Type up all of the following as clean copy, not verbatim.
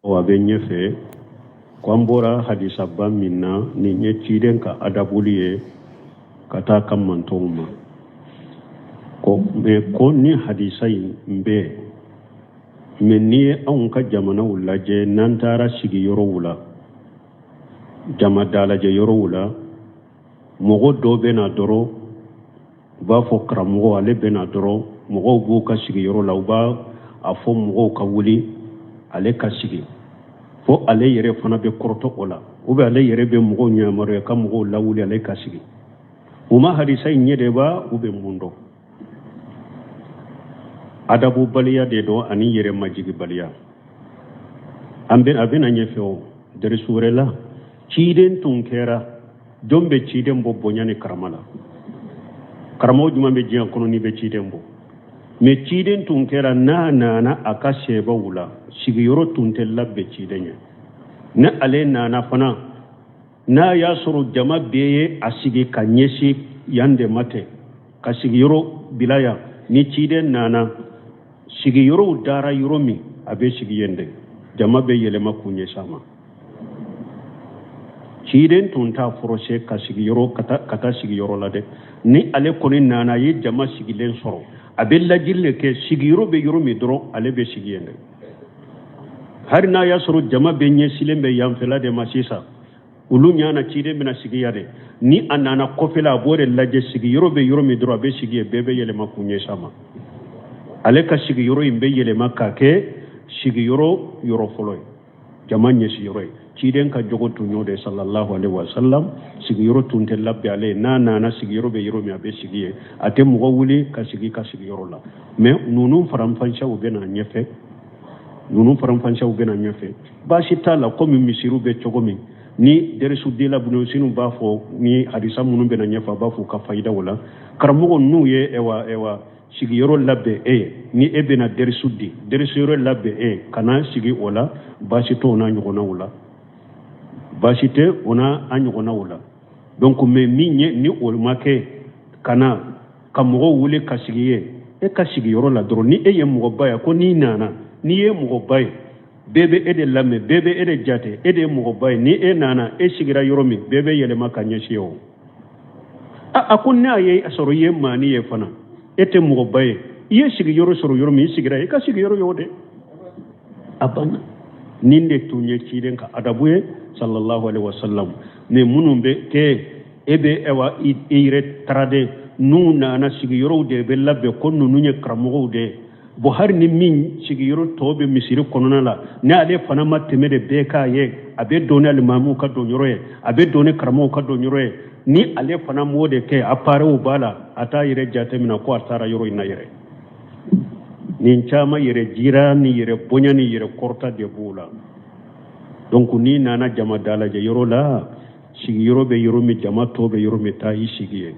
wa be nyefe kwambora hadisa minna ni nyechiden ka adabuliye kata kam mantoma ko me ko ni hadisai mbe menni an ka jamana wulaje nan tara sigi yoro wula jama dalaje yoro wula mogo do bena doro ba fo kramo ale bena doro mogo bu ka sigi yoro la ba afo mogo ka wuli ale ka sigi fo ale yere fana be korto ola o be ale yere be mogo nyamaro ka mogo la wuli ale ka sigi uma hadisa nyede ba ube mundo adabu baliya de do ani yere majigi baliya ambe abena nyefeo dere surela ciden tunkera jombe ciden bo bonyane karamala karamo juma be jian kono ni be ciden bo me ciden tunkera na akashe ba wula shigi yoro tuntella be cidenya na ale na fana na ya suru jama beye asigi kanyesi yande mate ka shigi yoro bilaya ni ciden nana shigi yoro dara yoro mi abe shigi yende jama be yelema kunye sama ciden tunta forose ka shigi yoro kata shigi yoro lade ni ale koni nana ye jama shigi len soro abe lajille ke shigi yoro be yoro mi doro ale be shigi yende har na ya suru jama be nyesilen be yamfela de masisa ulu nyana cide mina sigi yade ni anana kofela bore laje sigi yoro be yoro mi doro abe shigi bebe yelema kunye sama ale ka sigi yoro imbe yelema kake sigi yoro foloy jamanye sigi yoro ciden ka jogo tunyode sallallahu alaihi wasallam sigi yoro tunte labbe ale na sigi yoro be yoro mi abe sigi ate mugo wuli ka sigi yoro la mais nunu faram fancha ubena nyefe bashi tala komi misiru be chogomi ni deresu dila bunu sinu bafo ni hadisa munu be na nyefa bafo ka faida wala karamugo nu ye ewa sigi yoro labbe ni ebena deresu yoro labbe kana sigi wala bashi to na nyugona wala bashi te ona anyugona wala donc me minye ni olmake kana kamugo wule ka sigi ka sigi yoro la doro ni ye mugo baya ko ni nana ni ye mugo baya bebe ede lame bebe ede jate ede mugo baya ni nana sigira yoro mi bebe yelema kanyeshiyo akunna ye asoro ye mani ye fana ete mugo baya ye sigi yoro soro yoro mi sigira ka sigi yoro yode abana ninde tunye ciden ka adabuye sallallahu alaihi wasallam ne munumbe ke ebe ewa ire trade nu nana sigi yoro de be labbe konnu nunye kramugo de bo har ni min sigi yoro tobe misiri konona la ne ale fana mateme de beka ye abe doni alimamu ka do nyoro ye abe doni kramugo ka do nyoro ye ni ale fana mode ke apare ubala ata ire jate mina ko atara yoro ina yere ni chama yere jira ni yere bonya ni yere korta de bula donc ni nana jama dala je yoro la sigi yoro be yoro mi jama to be yoro mi tayi sigi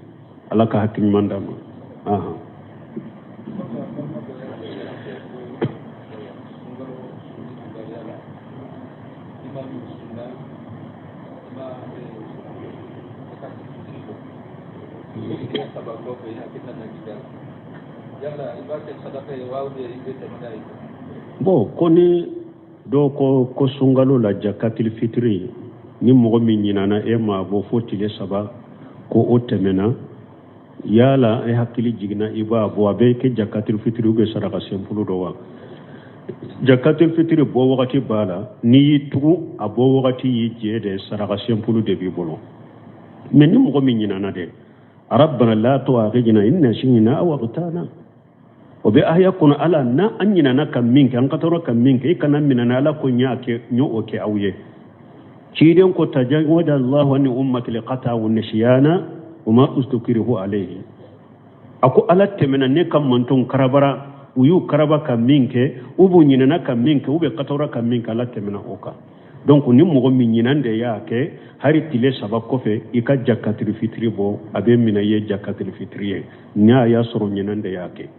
ala ka hakin mandama bo koni do ko sungalo la jakatil fitri ni mogo min nyinana ma bo fotile saba ko otemena yala hakili jigna iba bo abe ke jakatil fitri ube saraka sempulu do wa jakatil fitri bo wakati bala ni tugu abo wakati yi jede saraka sempulu de bibolo men ni mogo min nyinana de rabbana la tu'akhidna in nasina aw aghtana obe ahya kuna ala na anyina na kam minke an katoro kam minke kana minana ala ko nyaake nyo oke awye ciden ko tajawada Allah wa ummati liqata wa nisyana wama ustukrihu alayhi ako ala temena ne kam manton karabara uyu karaba kam minke ubu nyina na kam minke ube katoro kam minke ala temena oka donc ni mogo min nyinande yaake hari tile sabab ko fe ika jakatul fitri bo abe mina ye jakatul fitri nya ya soro nyinande yaake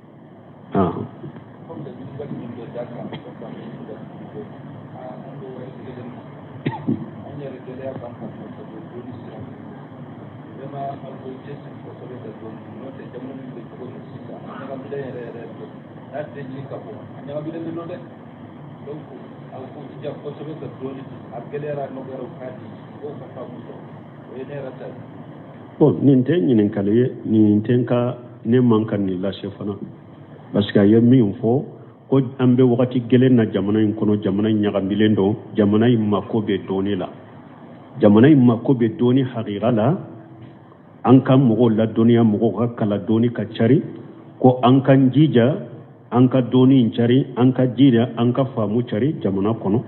bon ninte ñinin kale ninte ka ne mankan ni lase fana parce que aye min fo ko ambe wakati gelen na jamana in kono jamana ñagambilen do jamana in mako be doni la jamana in mako be doni haqiqa la an kan mogo la doniya mogo ka kala doni ka cari ko an kan jija an ka doni in cari an ka jija an ka faamu cari jamana kono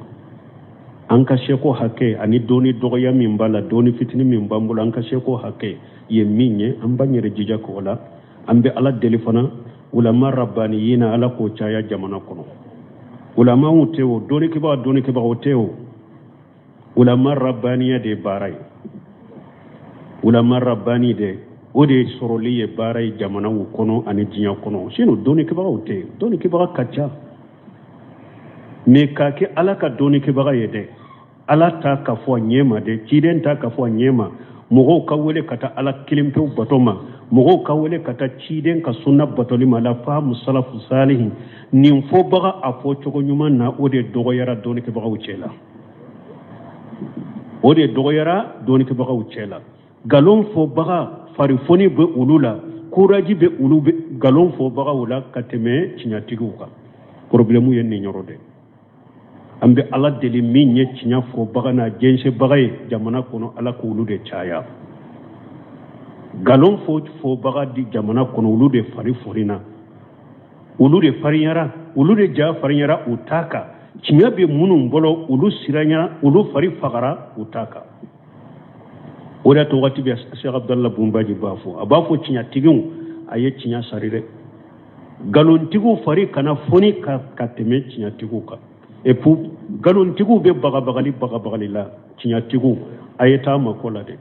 an ka seko hake ani doni dogoya min bala doni fitini min bambula an ka seko hake ye min ye an ba ɲɛrɛ jija ko la an be ala deli fana ulama rabbaniyina ala ko caya jamana kono ulama tewo doni kiba o tewo ulama rabbaniya de baray ulama rabbani de o de soroli ye baray jamana wu kono ani jinya kono sino doni kiba o te doni kiba kacha me ka ke ala ka doni kiba ye de ala ta ka fo nyema de ciden ta ka fo nyema mogo ka wele kata ala kilimpe batoma mogo ka wele kata ciden ka sunna batoli mala fa musalafu salihin nin fo baga afo cogo nyuma na o de dogo yara doni kiba o cela o de dogo yara doni kiba o cela galon fo baga fari foni be ulula kuraji be ulu be galon fo baga wala kateme cinyatigu ka problemu yen ni nyorode ambe ala deli min ye cinya fo baga na jense baga ye jamana kono ala ko ulu de caya galon fo baga di jamana kono ulu de fari forina ulu de fariyara ulu de ja fariyara utaka cinya be munun bolo ulu siranya ulu fari fagara utaka oda to wati be Sheikh Abdallah Bumbaji bafo abafo cinya tigun aye cinya sarire galon tigu fari kana foni ka kateme cinya tigu ka et pour galon tigu be bagali la cinya tigu ayeta makola de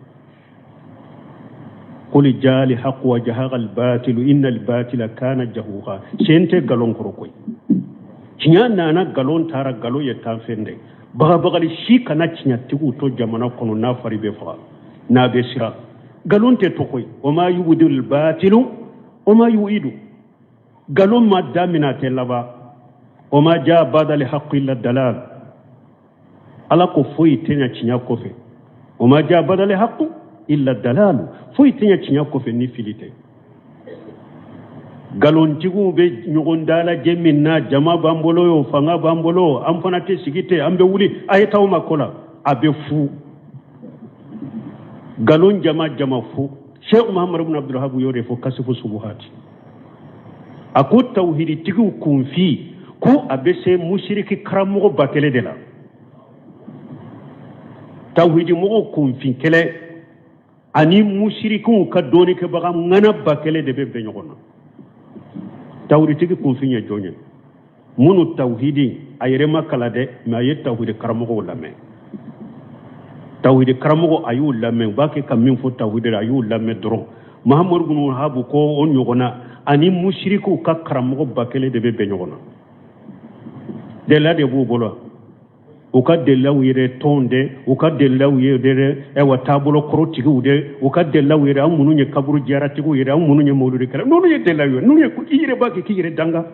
qul jali haqq wa jahaqa al batil inna al batila kana jahuqa sente galon korokoy cinya nana galon tara galo ye tan fende bagali shi kana cinya tigu to jamana kono na fari be fa na be sira galon te to koy o ma yubdil batilu o ma yuidu galon ma damina te laba o ma ja badal haqqi illa dalal ala ko foyi tenya cinya kofe o ma ja badal haqqi illa dalal foyi tenya cinya kofe ni filite galon tigu be nyogon dala jeminna jama bambolo yo fanga bambolo am fanate sigite ambe wuli ayetaw makola abe fu galon jama fu Sheikh Muhammad ibn Abdul Wahhab yore fo kasifu subuhati ako tawhidi tigu kunfi ko abese mushriki karamogo bakele de la tawhidi mogo kunfi kele ani mushriku ka doni ke baga ngana bakele de be nyogona tawhidi tigu kunfi nya jonye munu tawhidi ayere makala de ma ye tawhidi karamogo lame tawhid karamogo ayu lamme bake kam min fo tawhid ayu lamme doro Muhammad ibn Wahhab ko on nyogona ani mushriku ka karamogo bakele de be nyogona de la de bu bolo o ka de lawire tonde o ka de lawire e wa tabulo korotigi ude o ka de lawire amunu nye kaburu jaratigu yire amunu nye mawludi kala nonu ye de lawire nonu ye ku yire bake ki yire danga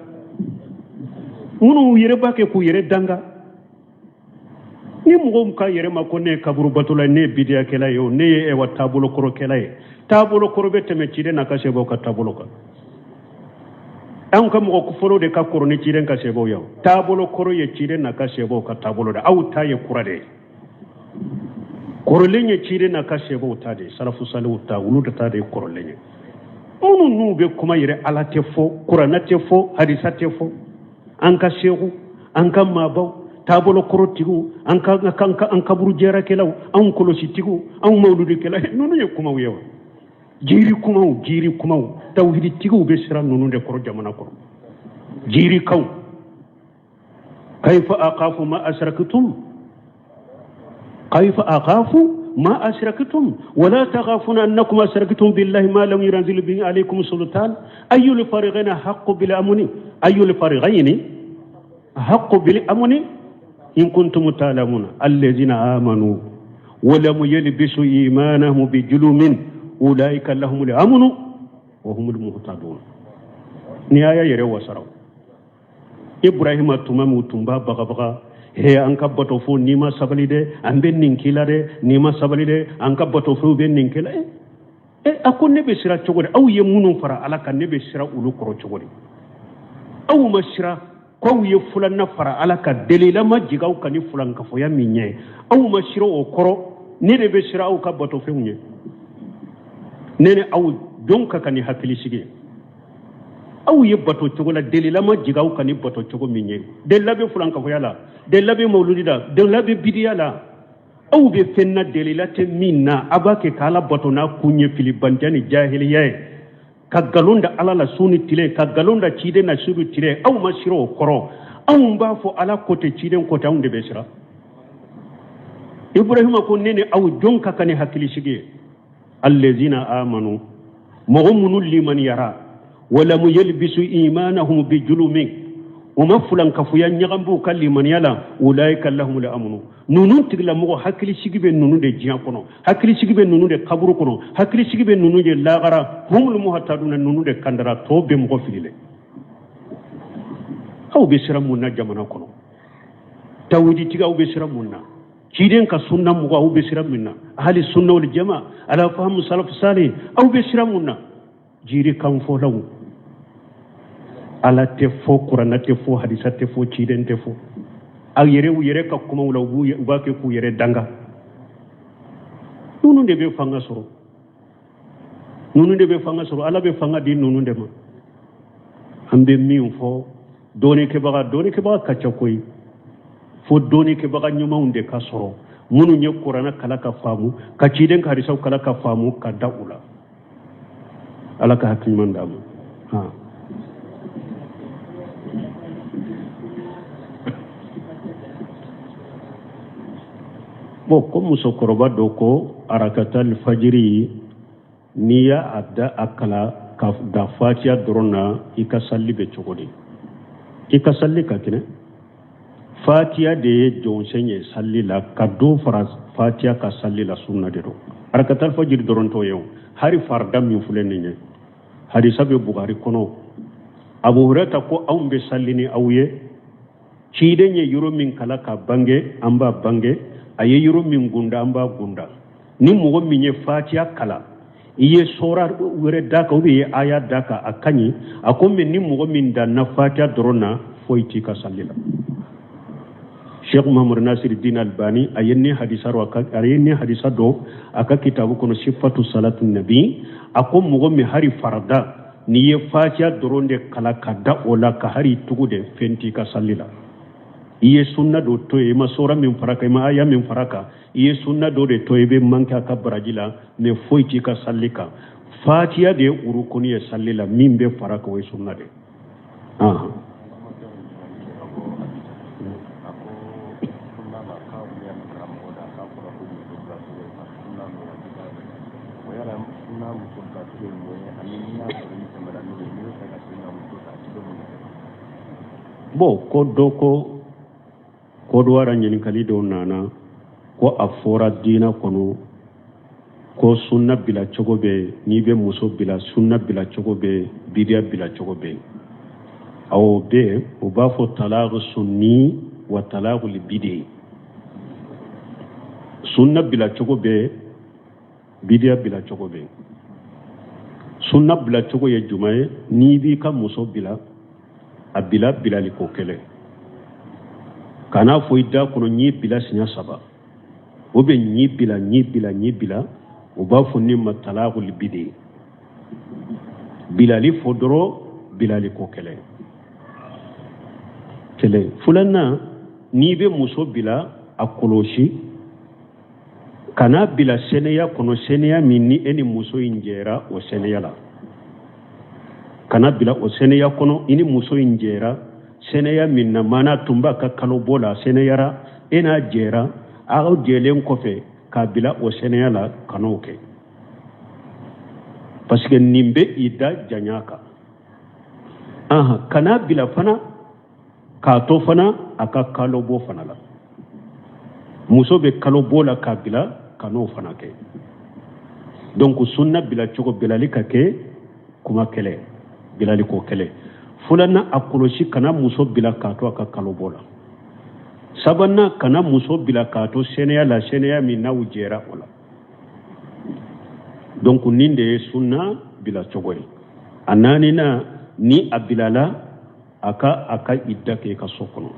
munu yire bake ku yire danga ni mugom ka yere ma ko ne kaburu batula ne bidiya kela yo ne e wa tabulo koro kela e tabulo koro be teme cide na ka sebo ka tabulo ka an ka mo ko foro de ka koro ne cide ka sebo yo tabulo koro ye cide na ka sebo ka tabulo da au ta ye kurade koro lenye cide na ka sebo ta de salafu salu ta ulu ta de koro lenye onu nu be kuma yere ala te fo qur'ana te fo hadisa te fo an ka shehu an ka mabau tabolo korotigu an kaburu jera kelaw an kolositigu an mawludi kelaw nonu ye kuma wiyo jiri kuma tawhidi tigu be sira nonu de koro jamana koro jiri kaw kayfa aqafu ma ashraktum wala taghafuna annakum ashraktum billahi ma lam yunzil bihi alaykum sultan ayyul fariqayn haqqu bil amni ayyul fariqayn haqqu bil amni إن كنتم تعلمون الذين آمنوا ولم يلبسوا إيمانهم بظلم أولئك لهم الأمن وهم المهتدون نهاية يروا سراو إبراهيم تمام تنبا بغا he an ka bato fo nima sabali de an be nin kila de nima sabali de an ka bato fo be nin kila ako ne be sira cogo de aw ye munun fara ala kan ne be sira ulu koro cogo de aw ma sira ko ye fulan na fara ala ka delila ma jigaw kan ni fulan ka fo ya minye aw ma sira o koro ne de be sira aw ka bato fo nye ne aw donka kan ni hakili sige aw ye bato cogo la delila ma jigaw kan ni bato cogo minye delila be fulan ka fo ya la delila be mauludi da delila be bidiya la aw be fenna delila te minna abake kala bato na kunye fili banjani jahiliya ka galonda ala la suni tile ka galonda cide na suru tile aw ma siro koro aw mba fo ala kote cide kote aw de be sira ibrahima ko nene aw jonka kan hakili sige allazina amanu mu'minun liman yara wala yalbisu imanahum bijulumin وما فلان كفويا نيغامبو كالي من يلا اولئك لهم الامن نونو تغلا مو حكلي سيغبي نونو دي جيان كونو حكلي سيغبي نونو دي قبر كونو حكلي سيغبي نونو دي لاغرا هم المهتدون نونو دي كاندرا تو بي مغو فيلي او بيسرا مونا جامانا كونو تاودي تيغا او بيسرا مونا تشيدين كا سنة مغو او بيسرا منا اهل السنه والجماعه على فهم سلف صالح او بيسرا مونا جيري كان فولو ala te fo qur'ana te fo hadisa te fo ciden te fo ak yere ka kuma wala ba ke ku yere danga nunu de be fanga soro ala be fanga di nunu de ma ambe mi fo doni ke baga kacha koy fo doni ke baga nyuma unde ka soro munu nye qur'ana kala ka famu ka ciden ka hadisa kala ka famu ka daula ala ka hakin mandama ha bon comme musokoroba doko arakatal fajiri niya adda akala ka da fatiha drona ikasalli be chogodi ikasalli katine fatiha de jonsenye salli la kado fara fatiha ka salli la sunna de do arakatal fajiri dron to yew hari farda mi fulenye hari sabe bukhari kono abu hurata ko awbe sallini awye cidenye yuro min kala ka bange amba bange aye yuro min gunda amba gunda ni mogo minye fatiha kala iye sora were daka ubi ye aya daka akanyi akome ni mogo min da na fatiha drona foiti ka sallila Sheikh Muhammad Nasiruddin Albani ayenne hadisa do aka kitabu kono sifatu salatun nabi akom mogo mi hari farada ni ye fatiha dronde kala kada ola ka hari tugude fenti ka sallila iye sunna do to e ma sora min faraka ma aya min faraka iye sunna do de to e be manka ka barajila me foiti ka sallika fatiha de urukuni e sallila min be faraka we sunna de bo ko doko ko do wara nyini kali do nana ko afora dina kono ko sunna bila chogobe ni be muso bila sunna bila chogobe bidia bila chogobe aw be o ba fo talaq sunni wa talaq li bidi sunna bila chogobe bidia bila chogobe sunna bila chogo ye jumaye ni bi ka muso bila abila bilali ko kele kana foida kono nyi bila sinya saba obe nyi bila o ba fonni matalaqul bidi bilali fodoro bilali ko kele fulana ni be muso bila akoloshi kana bila seneya kono seneya minni eni muso injera o seneya la kana bila o seneya kono ini muso injera seneya minna mana tumba ka kalo bola seneyara ena jera aw jelen kofe ka bila o seneya la kanoke parce que nimbe ida janyaka kana bila fana ka to fana aka kalo bo fana la muso be kalo bola ka bila kano fana ke donc sunna bila chogo bilali ka ke kuma kele bilali ko kele fulana akoloshi kana muso bila ka to aka kalo bola sabanna kana muso bila kato seneya la seneya min na ujera ola donc ninde sunna bila chogoy ananina ni abilala aka idda ke ka sokono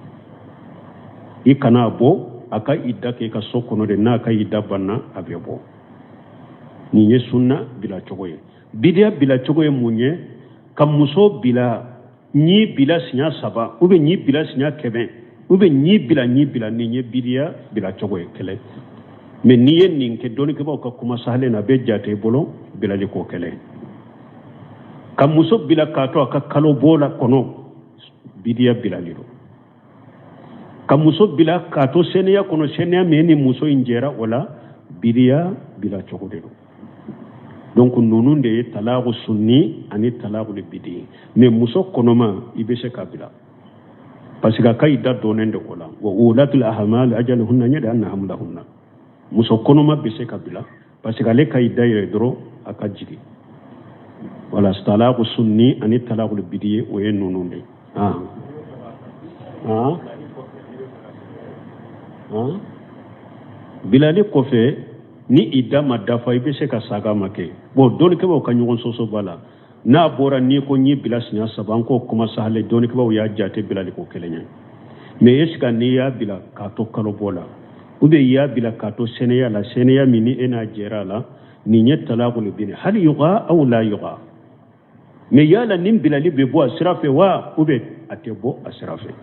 ikana bo aka idda ke ka sokono de na ka idda banna abebo ni ye sunna bila chogoy bidia bila chogoy munye kam muso bila ni bila sinya saba ube ni bila sinya kebe ube ni bila ni ye bidia bila chogoy kele mais ni ye nin ke doni ke ba ka kuma sahale na be jate bolo bila li ko kele kam muso bila kato aka kalo bola kono bidia bila lido kam muso bila kato seniya kono seniya meni muso injera wala bidia bila chogodedo donc nonun de talaqu sunni ani talaqu bidi mais muso konoma ibese kabila parce que kay da donen de kola wa ulatul ahmal ajaluhunna yada anna hamlahunna muso konoma bese kabila parce que le kay dayre dro aka jigi wala talaqu sunni ani talaqu bidi o yen nonun de bilali kofe ni idama dafa ibese ka saga make bo doni ke ba ka nyugon soso bala na bora ni ko ni bilasnya saban ko kuma sahale doni ke ba ya jate bilali ko kelenya me eska ni ya bila ka to kalo bola ube ya bila ka to seneya la seneya mini ena jera la ni nyet talaqul bin hal yuqa aw la yuqa me yala nim bilali be bo asrafe wa ube atebo asrafe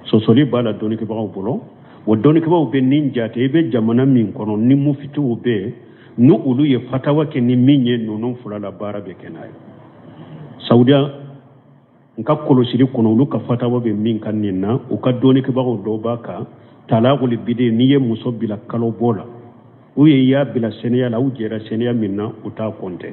sosoli bala doni ke ba bolo wo doni ke ba be ninja te be jamana min kono ni mu fitu be nu ulu ye fatawa ke ni minye nonon fulala bara be kenay saudia nka kolosiri kono ulu ka fatawa be min kan ninna o ka doni ke ba do baka talaqul bide ni ye muso bila kalo bola u ye ya bila seneya la u jera seneya minna uta konte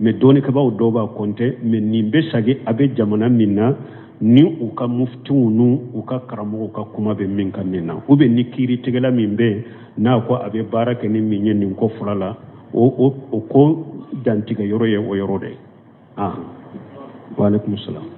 me doni ke ba do ba konte me nimbe sage abe jamana minna ni u ka muftunu u ka karamo ka kuma be min kan nina ube ni kiri tegela min be na ko abe baraka ni min yen ko fulala o ko dantiga yoro ye o yoro de wa alaikum salam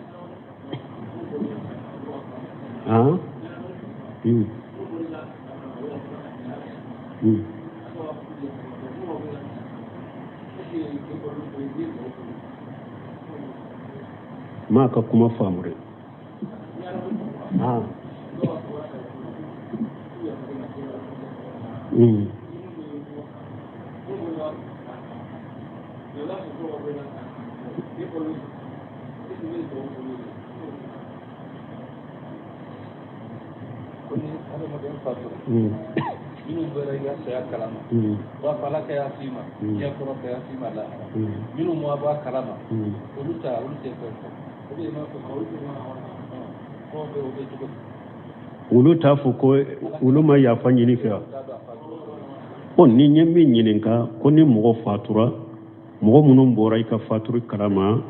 ma ka kuma famure ulu ta fu ko ulu ma ya fanyi ni fa on ni nyemmi nyininka ko ni mo fatura mo munum boray ka faturu kalama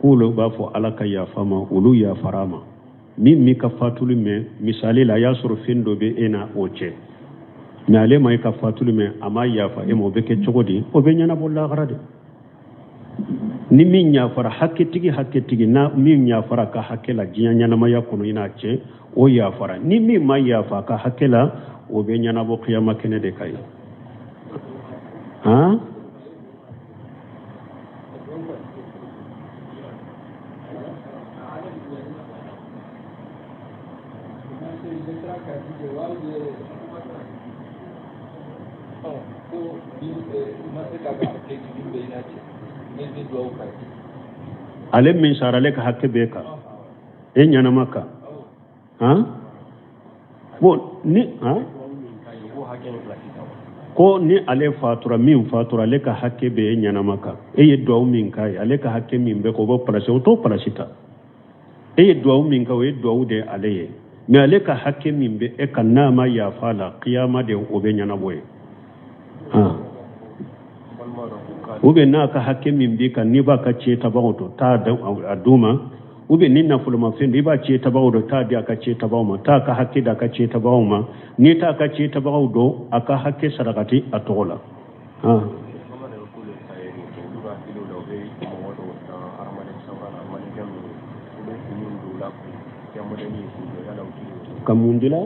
kulo ba fo alaka ya fama ulu ya farama mi ka fatulu me misali la ya suru findo be ena oche me ale mai ka fatulu me ama ya fa e mo be ke chogodi o be nyana bolla garade ni min ya fara hakke tigi na min ya fara ka hakke la jinya nyana ma ya kono ina che o ya fara ni min ma ya fa ka hakke la o be nyana bo qiyama kene de kai ale min sarale ka hakke be ka e nyana maka bon ni ko ni ale fatura min fatura ale ka hakke be e nyana maka e ye duaw min kai ale ka hakke min be ko bo place o to placita e ye duaw min ka o ye duaw de ale ye mais ale ka hakke min be e kan na ma ya fala qiyama de o be nyana boye ube na ka hakke min bi kan ni ba ka ce tabawoto ta da aduma ube ni na fulma fin ni ba ce tabawoto ta da ka ce tabawma ta ka hakke da ka ce tabawma ni ta ka ce tabawodo aka hakke sadakati atola kamundila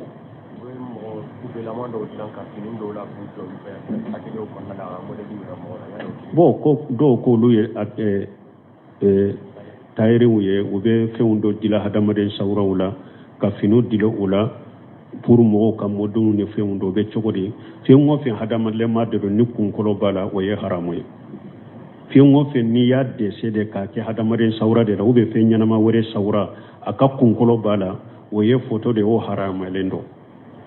bo ko do ko lu ye tayre wuye ube fewndo dila hadamaden sawrawla ka finu dilo ula pour mo kam modun ne fewndo be chogodi fengo fe hadamaden ma de ni kunkolo bala waye haramoy fengo fe ni ya de sede ka ke hadamaden sawra de ube fe nyana ma wore sawra aka kunkolo bala waye photo de o haramalendo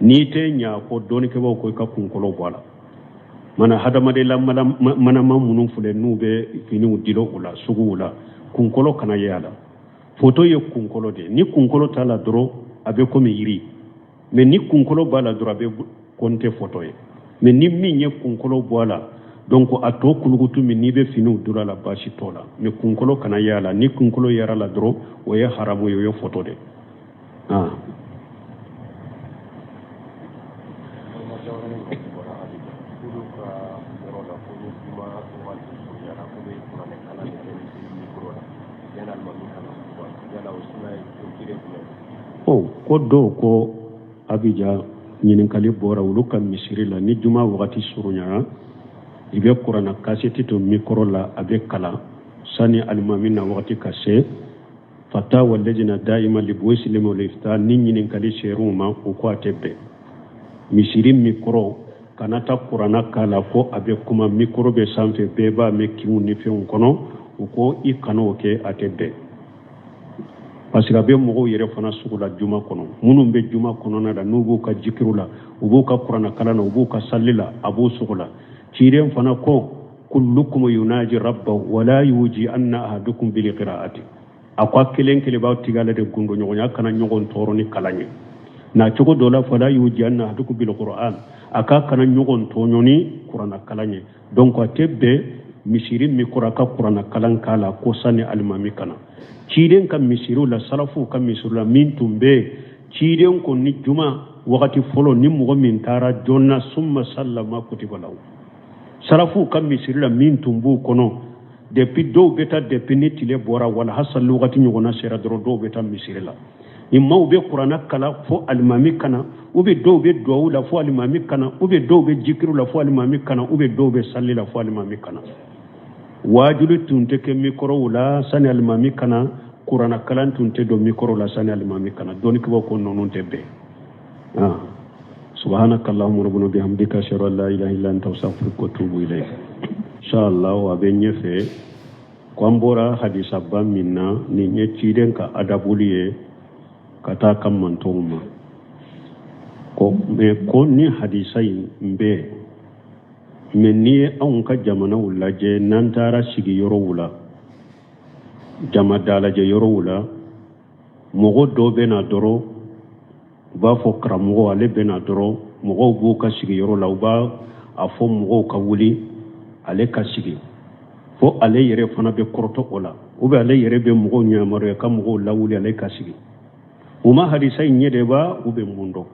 ni te nya ko doni ke ko ka kunkolo bala mana hadamaden la mana mamunun fule nube finu dilo ula sugu ula kunkolo kana yala photo ye kunkolo de ni kunkolo tala dro abe komi yiri mais ni kunkolo bala dro abe konte photo ye mais ni minye kunkolo bala donc ato kulugutu min ni be finu dura la bashi tola mais kunkolo kana yala ni kunkolo yara la dro o ye haramu yo photo de ko do ko abija ñininkali bora wulu kam misiri la ni juma wakati suruña ibe kurana kaseti to mikro la abe kala sani alimami na wakati kase fatawa lejina daima libwesi limo lifta ni ñininkali seruma ko atebe misiri mikro kanata kurana kala ko abe kuma mikro be sanfe beba me kimu ni feun kono ko i kano ke atebe parce que abe mogo yere fana sugula juma kono munum be juma kono na da nubu ka jikirula ubu ka qur'ana kalana ubu ka sallila abu sugula ciren fana ko kullukum yunaji rabbahu wala yuji anna ahadukum bil qira'ati akwa kelen kele ba tigala de gundo nyonya kana nyogon toro ni kalanye na cogo dola fala yuji anna ahadukum bil qur'an aka kana nyogon tonyoni qur'ana kalanye donc atebe misiri mikura ka qur'ana kalan kala ko sani almami kana ciiden kam misiru la salafu kam misiru la min tumbe ciiden ko ni juma wakati folo ni mogo min tara jonna summa sallama kutiba law salafu kam misiru la min tumbu kono depuis do beta depuis ni tile bora wala hasal wakati nyogona sera dro do beta misiri la imma ube qur'ana kala fo almami kana ube do be do la fo almami kana ube do be jikiru la fo almami kana ube do be salli la fo almami kana wajulu tunte ke mikro wala sani almami kana qur'ana kalan tunte do mikro la sani almami kana doni ko ko nonon tebbe subhanaka allahumma rabbuna bihamdika ashhadu an la ilaha illa anta astaghfiruka wa atubu ilayk inshallah wa benyefe ko ambora hadisa minna ni nyeciden ka adabuliye kata kam mantoma ko be ko ni hadisai mbe menni an ka jamana wulaje nan tara sigi yoro wula jama dalaje yoro wula mogo do bena doro ba fo kramogo ale bena doro mogo bu ka sigi yoro la ba afo mogo ka wuli ale ka sigi fo ale yere fana be korto ola ube ale yere be mogo nyamaro ka mogo la wuli ale ka sigi uma hadisa nyede ba ube mundo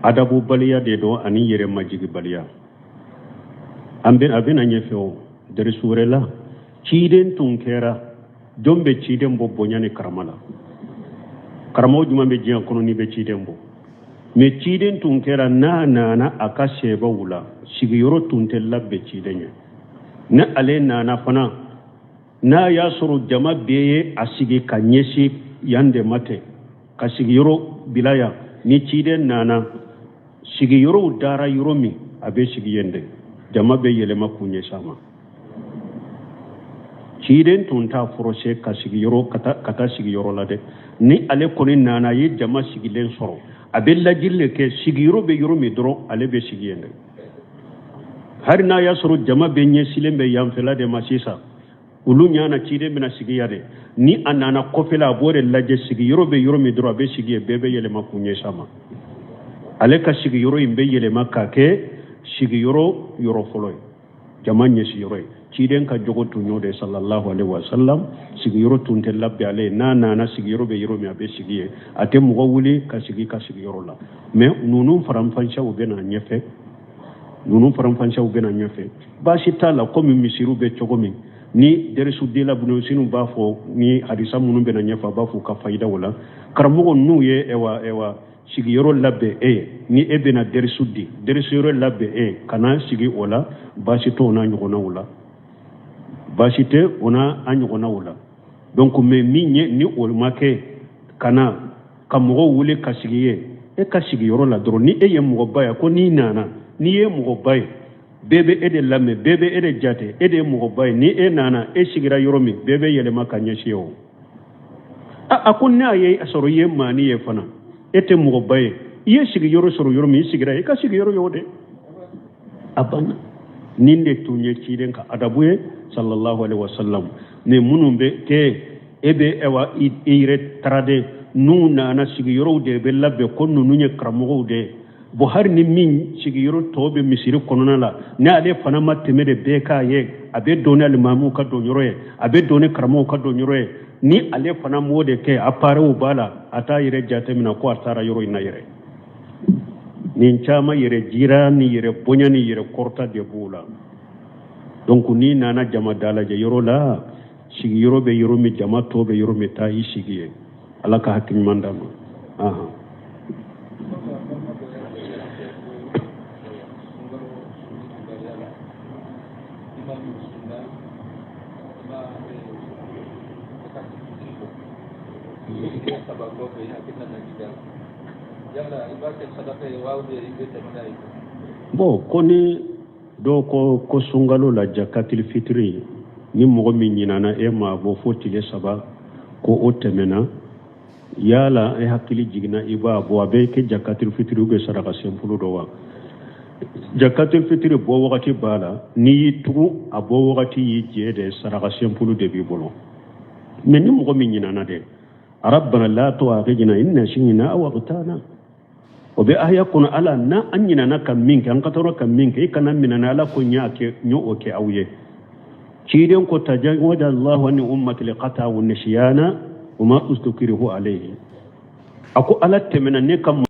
adabu baliya de do ani yere majigi baliya ambe abena nyefeo dari surela ciden tunkera dombe ciden bo bonyane karamala karamo juma be jiya kono ni be ciden bo me ciden tunkera na akashe ba wula shigi yoro tuntella be cidenye na ale na fana na yasuru jama beye asigi kanyesi yande mate ka shigi yoro bilaya ni ciden nana sigi yoro dara yoro mi abe sigi yende jama be yelema kunye sama ciden tunta forose ka sigi yoro kata sigi yoro lade ni ale koni nana ye jama sigi len soro abe lajille ke sigi yoro be yoro mi doro ale be sigi yende har na ya soro jama be nye silembe yamfela de masisa ulu nyana ciden bina sigi yade ni anana kofela bore laje sigi yoro be yoro mi doro abe sigi bebe yelema kunye sama ale ka sigi yoro imbe yelema kake sigi yoro yoro foloy jamanye si yoro ciden ka jogo tunyo de sallallahu alaihi wasallam sigi yoro tunte labbe ale na sigi yoro be yoro mi abe sigi ate mugo wuli ka sigi yoro la mais nunun faram fancha u bena nyefe ba shi tala ko mi misiru be chogo mi ni derisu de la bunu sinu b'a fɔ ni hadisa minnu bɛna ɲɛfɔ a b'a fɔ ka fayida o la karamɔgɔ n'u ye ewa sigiyɔrɔ labɛn e ye ni e bɛna derisu di derisuyɔrɔ labɛn e ye kana sigi o la baasi tɛ o n'a ɲɔgɔnnaw la baasi tɛ o n'a ɲɔgɔnnaw la donc mais min ye ni o ma kɛ kana ka mɔgɔw wele ka sigi ye e ka sigiyɔrɔ la dɔrɔn ni e ye mɔgɔba ye ko n'i nana n'i ye mɔgɔba ye bɛɛ bɛ e de lamɛn bɛɛ bɛ e de jate e de ye mɔgɔba ye ni e nana e sigira yɔrɔ min bɛɛ bɛ yɛlɛma ka ɲɛsin o a ko n'a ye sɔrɔ i ye maani ye fana e tɛ mɔgɔba ye i ye sigiyɔrɔ sɔrɔ yɔrɔ min i sigira i ka sigiyɔrɔ y'o de a banna nin de tun ye ciden ka adabu ye sallallahu alaihi wasallam mais minnu bɛ kɛ e bɛ i yɛrɛ taraden n'u nana sigiyɔrɔw de bɛ labɛn ko ninnu ye karamɔgɔw de ye bon hari ni min sigiyɔrɔ tɔw bɛ misiri kɔnɔna la ni ale fana ma tɛmɛ de bɛɛ k'a ye a bɛ don ni alimamuw ka don yɔrɔ ye a bɛ don ni karamɔgɔw ka don yɔrɔ ye ni ale fana m'o de kɛ appareilw b'a la a t'a yɛrɛ jateminɛ ko a taara yɔrɔ in na yɛrɛ nin caman yɛrɛ jira ni yɛrɛ bonya ni yɛrɛ kɔrɔta de b'o la donc n'i nana jama da lajɛ yɔrɔ la sigiyɔrɔ bɛ yɔrɔ min jama tɔ bɛ yɔrɔ min taa i sigi ye ala ka hakili ɲuman d'a ma bon ko ni dɔw ko sunkalo la jakatil fitiri ni mɔgɔ min ɲinana e ma bɔ fo tile 3 ko o tɛmɛna yala e hakili jiginna i b'a bɔ a bɛ kɛ jakatil fitiri ou bien saraka senfulu dɔ wa jakatil fitiri bɔ wagati b'a la n'i y'i tugu a bɔ wagati y'i jɛ de saraka senfulu de b'i bolo mais ni mɔgɔ min ɲinana dɛ rabbana la tu'akhidhna in nasina aw aghtana o bɛ aya kɔnɔ ala na an ɲinana ka min kɛ an ka tɔɔrɔ ka min kɛ i kana minana ala ko ɲa o kɛ aw ye ciden ko tajawaza allahu an ummati liqata wa nisyana wa ma ustukrihu alayhi ako ala tɛmɛna ne ka